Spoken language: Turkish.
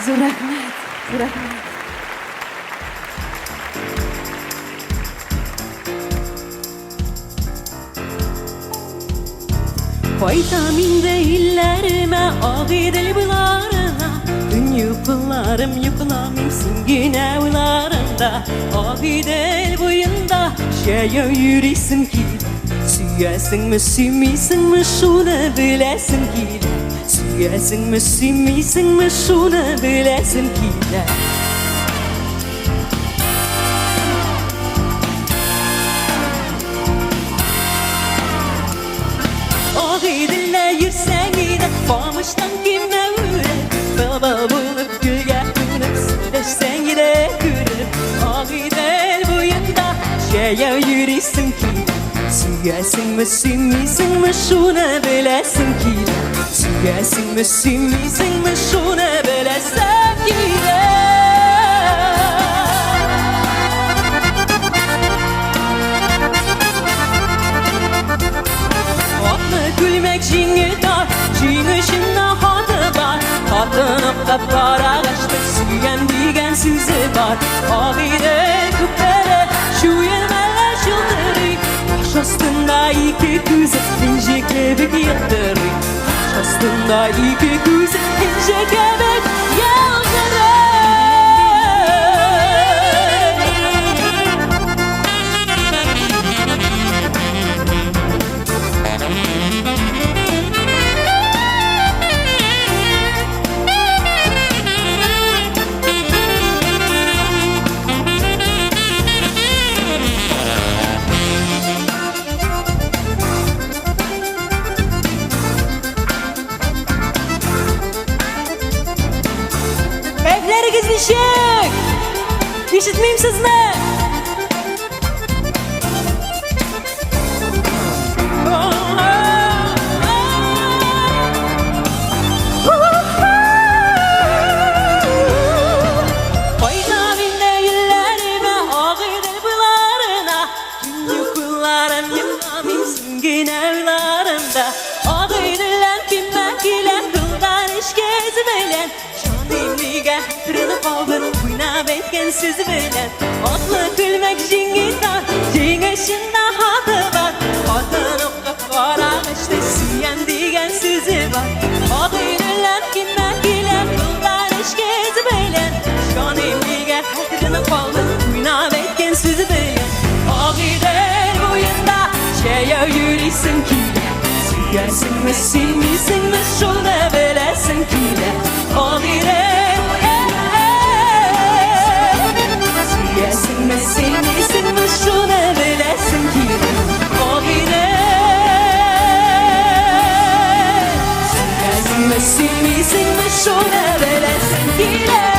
Zo'r rahmat, zo'r rahmat. Vitamin değillerime ağideli bularına Dün yıpılarım yıpılamim singine ularında Ağidel boyunda şeye yürüysün ki Süyesin mi sümüysün mü şunu bilesin ki Süyesin mi sümüysün mü şunu bilesin ki Ağidille yürsenide Famıştan kime vurur Baba bulup gülge kınıp Süleşsen gide kürür Ağidel boyunda şeye yürüysün ki Süyesin mi sümüysün mü şunu bilesin ki Süyesin mi sümüysün mü şunu bilesin ki Gülmek jingi dar, jingişin hadı var Kadınım kapkara kaçtı, süyen digen sizi var Ağire küpere, şu yermeler çıldırı Baş astında iki kızı, ince kebek yıldırı Baş astında iki kızı, ince kebek yıldırı Evleriz düşük İşitmeyim sizni Vitamin değillerime Ağidel bularına Gün yukullarım yıkamayım Süngün evlarında Ağideller bilmek ile Kıldan iş gezmelen Şanimliğe hatırını kaldır Oynab etken siz bilen Atlı gülmek jingitar Jingişinde hadı var Kadınım kapkara kaçtı Süyen digen sizi var Ağideller bilmek ile Kıldan iş gezmelen Şanimliğe hatırını kaldır Oynab etken siz bilen Ağidel boyunda şeye yürüysün ki Süyesin mi silmisin mi şunu bilesin ki Ağidel Süyesin mi silmisin mi şunu bilesin ki Ağidel Süyesin mi silmisin mi şunu bilesin ki